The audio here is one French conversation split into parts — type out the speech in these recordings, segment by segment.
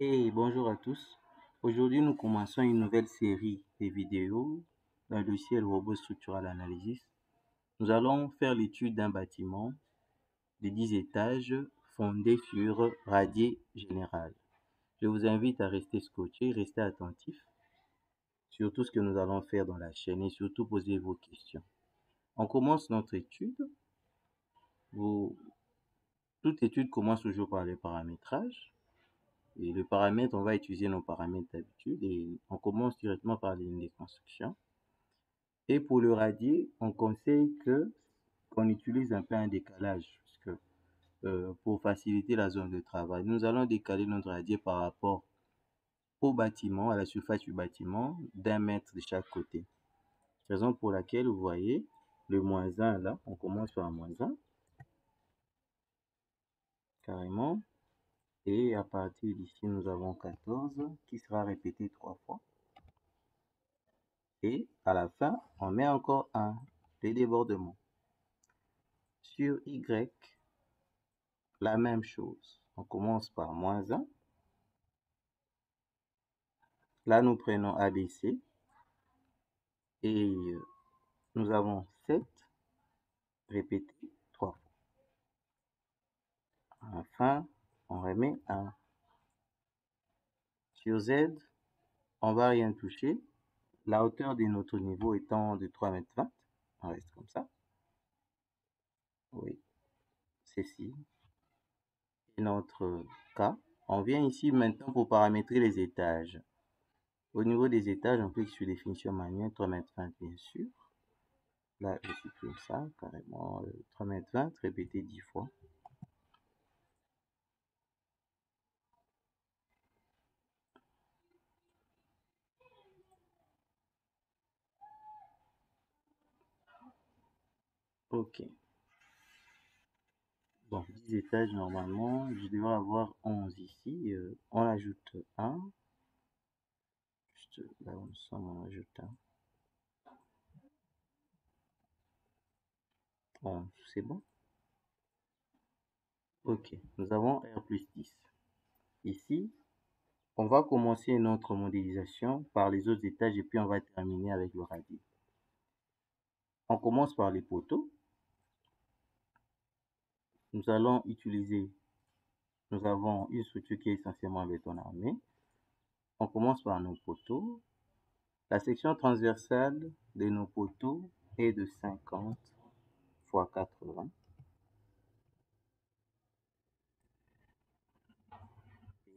Et bonjour à tous. Aujourd'hui, nous commençons une nouvelle série de vidéos dans le logiciel Robot Structural Analysis. Nous allons faire l'étude d'un bâtiment de 10 étages fondé sur radier général. Je vous invite à rester scotché, rester attentif sur tout ce que nous allons faire dans la chaîne et surtout poser vos questions. On commence notre étude. Toute étude commence toujours par le paramétrage. Et le paramètre, on va utiliser nos paramètres d'habitude et on commence directement par les lignes de construction. Et pour le radier, on conseille qu'on utilise un peu un décalage puisque, pour faciliter la zone de travail. Nous allons décaler notre radier par rapport au bâtiment, à la surface du bâtiment, d'1 mètre de chaque côté. Raison pour laquelle vous voyez le -1 là, on commence par -1 carrément. Et à partir d'ici, nous avons 14 qui sera répété 3 fois. Et à la fin, on met encore un débordement. Sur Y, la même chose. On commence par -1. Là, nous prenons ABC. Et nous avons 7 répété 3 fois. Enfin, on remet 1. Sur Z, on va rien toucher. La hauteur de notre niveau étant de 3,20 m, on reste comme ça. Oui, ceci est notre cas. On vient ici maintenant pour paramétrer les étages. Au niveau des étages, on clique sur définition manuelle, 3,20 m bien sûr. Là, je supprime ça carrément, 3,20 m répété 10 fois. Ok. Bon, 10 étages normalement, je devrais avoir 11 ici. On ajoute 1. Juste là où nous sommes, on ajoute 1. 11, c'est bon. Ok, nous avons R plus 10. Ici, on va commencer notre modélisation par les autres étages et puis on va terminer avec le radier. On commence par les poteaux. Nous allons utiliser, nous avons une structure qui est essentiellement béton armé. On commence par nos poteaux. La section transversale de nos poteaux est de 50 x 80.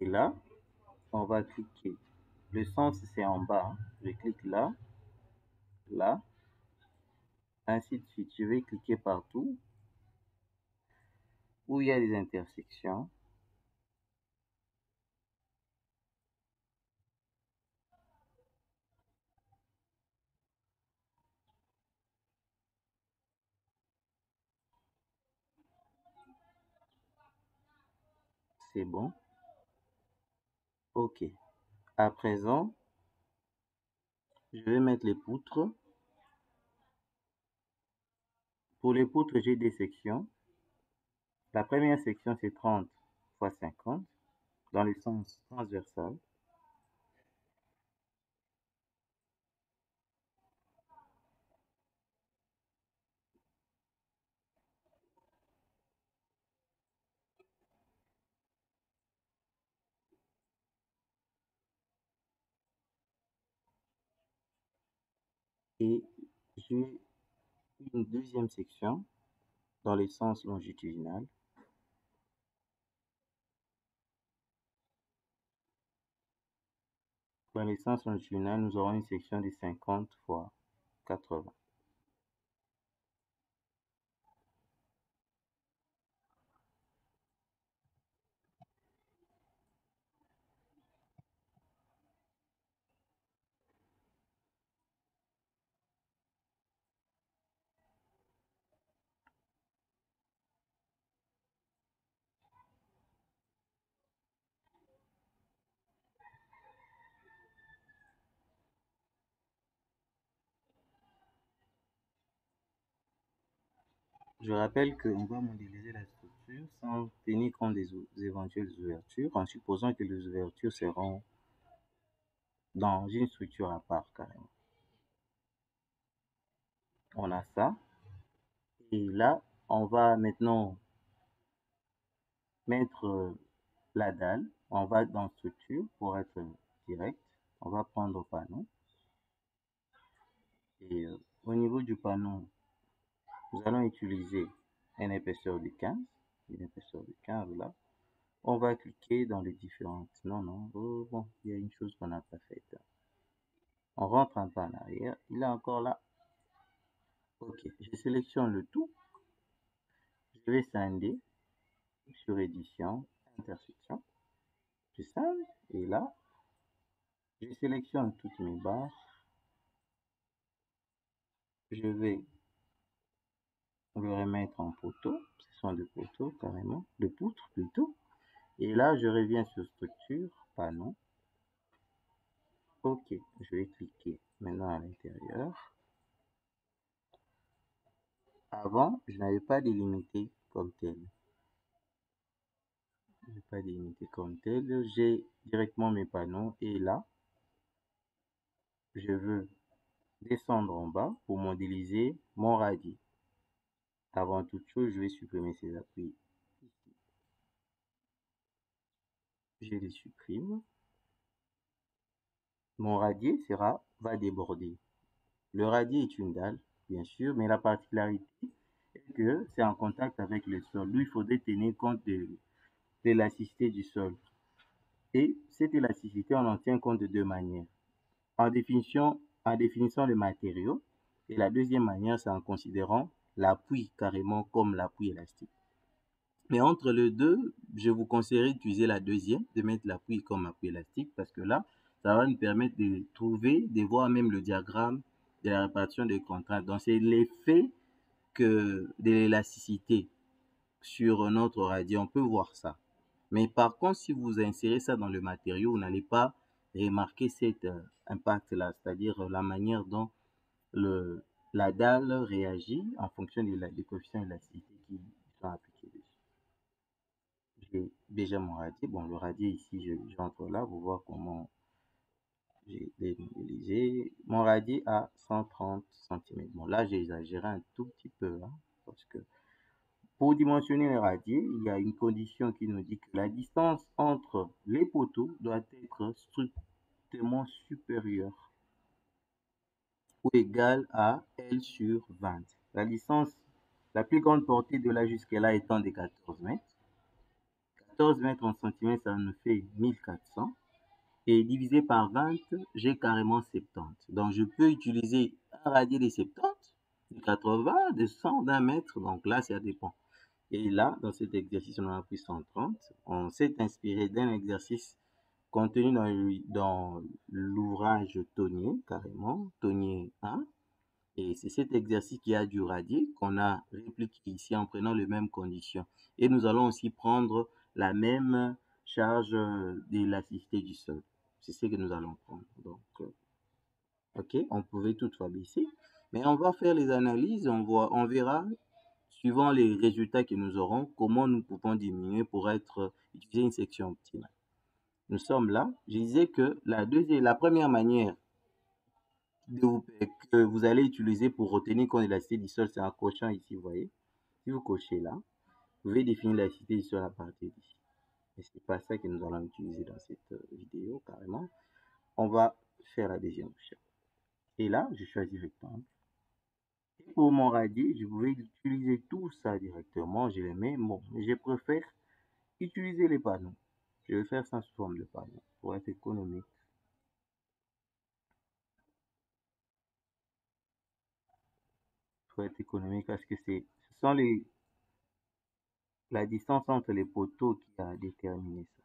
Et là, on va cliquer. Le sens, c'est en bas. Je clique là, là, ainsi de suite. Je vais cliquer partout où il y a des intersections. C'est bon. OK. À présent, je vais mettre les poutres. Pour les poutres, j'ai des sections. La première section, c'est 30 x 50 dans le sens transversal. Et j'ai une deuxième section dans le sens longitudinal. Dans le sens longitudinal, nous aurons une section de 50 x 80. je rappelle qu'on va modéliser la structure sans tenir compte des éventuelles ouvertures, en supposant que les ouvertures seront dans une structure à part carrément. On a ça. Et là, on va maintenant mettre la dalle. On va dans structure pour être direct. On va prendre panneau. Et au niveau du panneau, nous allons utiliser une épaisseur de 15. Une épaisseur de 15 là. On va cliquer dans les différentes. Non. Oh, bon, il y a une chose qu'on n'a pas faite. On rentre un peu en arrière. Il est encore là. Ok, je sélectionne le tout. Je vais scinder sur édition, intersection. Je scinde et là, je sélectionne toutes mes barres. Je vais le remettre en poteau. Ce sont des poteaux carrément, de poutres plutôt. Et là, je reviens sur structure, panneau. Ok, je vais cliquer maintenant à l'intérieur. Avant, je n'avais pas délimité comme tel. Je n'ai pas délimité comme tel. J'ai directement mes panneaux et là, je veux descendre en bas pour modéliser mon radis. Avant toute chose, je vais supprimer ces appuis. Je les supprime. Mon radier va déborder. Le radier est une dalle, bien sûr, mais la particularité est que c'est en contact avec le sol. Lui, il faudrait tenir compte de l'élasticité du sol. Et cette élasticité, on en tient compte de deux manières. En définissant le matériau, et la deuxième manière, c'est en considérant l'appui carrément comme l'appui élastique. Mais entre les deux, je vous conseillerais d'utiliser la deuxième, de mettre l'appui comme appui élastique, parce que là, ça va nous permettre de trouver, de voir même le diagramme de la répartition des contraintes. Donc, c'est l'effet de l'élasticité sur notre radie. On peut voir ça. Mais par contre, si vous insérez ça dans le matériau, vous n'allez pas remarquer cet impact-là, c'est-à-dire la manière dont la dalle réagit en fonction des coefficients d'élasticité qui sont appliqués dessus. J'ai déjà mon radier. Bon, le radier ici, j'entre là pour voir comment j'ai démodélisé. Mon radier à 130 cm. Bon, là, j'ai exagéré un tout petit peu, hein, parce que pour dimensionner le radier, il y a une condition qui nous dit que la distance entre les poteaux doit être strictement supérieure ou égale à L sur 20. La distance, la plus grande portée de là jusqu'à là étant de 14 mètres. 14 mètres en centimètres, ça nous fait 1400. Et divisé par 20, j'ai carrément 70. Donc, je peux utiliser un radier de 70, de 80, de 100, d'un mètre. Donc là, ça dépend. Et là, dans cet exercice, on a pris 130. On s'est inspiré d'un exercice contenu dans l'ouvrage Tonnier, carrément, Tonnier 1. Et c'est cet exercice qui a du radier qu'on a répliqué ici en prenant les mêmes conditions. Et nous allons aussi prendre la même charge d'élasticité du sol. C'est ce que nous allons prendre. Donc, ok, on pouvait toutefois baisser. Mais on va faire les analyses, on verra, suivant les résultats que nous aurons, comment nous pouvons diminuer pour utiliser une section optimale. Nous sommes là. Je disais que la première manière que vous allez utiliser pour retenir compte de l'élasticité du sol, c'est en cochant ici, vous voyez. Si vous cochez là, vous pouvez définir l'élasticité du sol à partir d'ici. Mais ce n'est pas ça que nous allons utiliser dans cette vidéo, carrément. On va faire la deuxième recherche. Et là, je choisis rectangle. Et pour mon radier, je pouvais utiliser tout ça directement. Je les mets. Bon, je préfère utiliser les panneaux. Je vais faire ça sous forme de panneaux pour être économique. Pour être économique parce que ce sont la distance entre les poteaux qui a déterminé ça.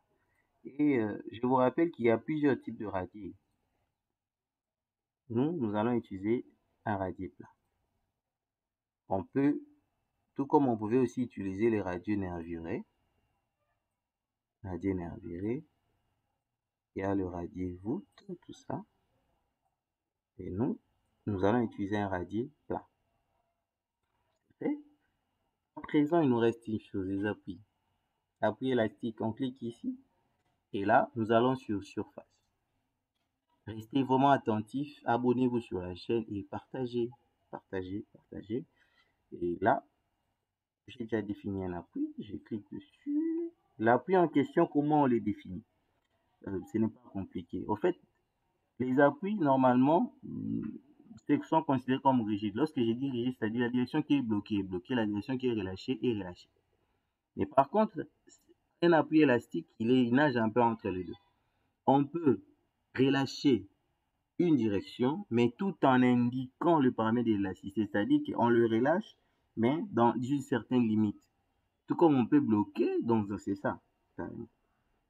Et je vous rappelle qu'il y a plusieurs types de radiers. Nous allons utiliser un radier plat. On peut, tout comme on pouvait aussi utiliser les radiers nervurés. Radier nervuré. Il y a le radier voûte, tout ça. Et nous allons utiliser un radier plat. À présent, il nous reste une chose, les appuis. Appui élastique, on clique ici. Et là, nous allons sur surface. Restez vraiment attentifs, abonnez-vous sur la chaîne et partagez, partagez, partagez. Et là, j'ai déjà défini un appui, je clique dessus. L'appui en question, comment on les définit? Ce n'est pas compliqué. Au fait, les appuis, normalement, sont considérés comme rigides. Lorsque j'ai dit rigide, c'est-à-dire la direction qui est bloquée, la direction qui est relâchée. Mais par contre, un appui élastique, il nage un peu entre les deux. On peut relâcher une direction, mais tout en indiquant le paramètre de l'élasticité, c'est-à-dire qu'on le relâche, mais dans une certaine limite. Tout comme on peut bloquer, donc c'est ça.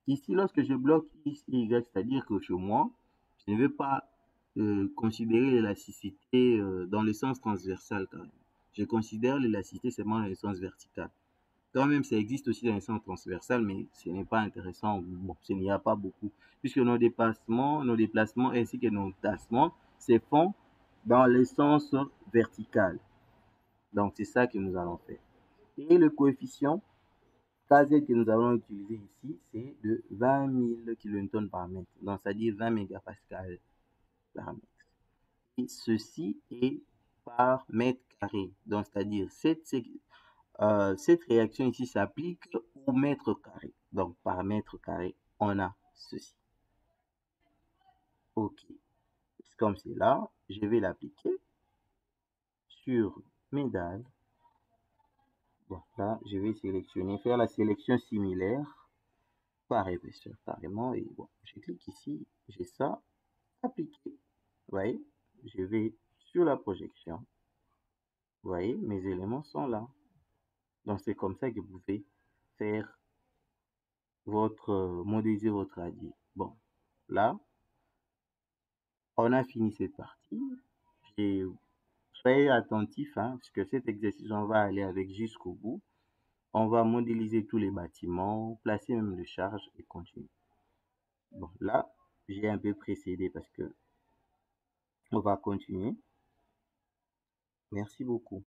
Ici, lorsque je bloque X et Y, c'est-à-dire que chez moi, je ne veux pas considérer l'élasticité dans le sens transversal quand même. Je considère l'élasticité seulement dans le sens vertical. Quand même, ça existe aussi dans le sens transversal, mais ce n'est pas intéressant. Bon, ce n'y a pas beaucoup. Puisque nos déplacements ainsi que nos tassements se font dans le sens vertical. Donc, c'est ça que nous allons faire. Et le coefficient KZ que nous allons utiliser ici, c'est de 20 000 kilonewtons par mètre. Donc, c'est-à-dire 20 mégapascal par mètre. Et ceci est par mètre carré. Donc, c'est-à-dire cette réaction ici s'applique au mètre carré. Donc, par mètre carré, on a ceci. OK. Comme c'est là, je vais l'appliquer sur mes dalles. Voilà, je vais sélectionner, faire la sélection similaire par épaisseur carrément. Et bon, je clique ici, j'ai ça, appliquer. Vous voyez, je vais sur la projection. Vous voyez, mes éléments sont là. Donc, c'est comme ça que vous pouvez faire modéliser votre radier. Bon, là, on a fini cette partie. Soyez attentifs, hein, parce que cet exercice, on va aller avec jusqu'au bout. On va modéliser tous les bâtiments, placer même le charge et continuer. Bon, là, j'ai un peu précédé parce que on va continuer. Merci beaucoup.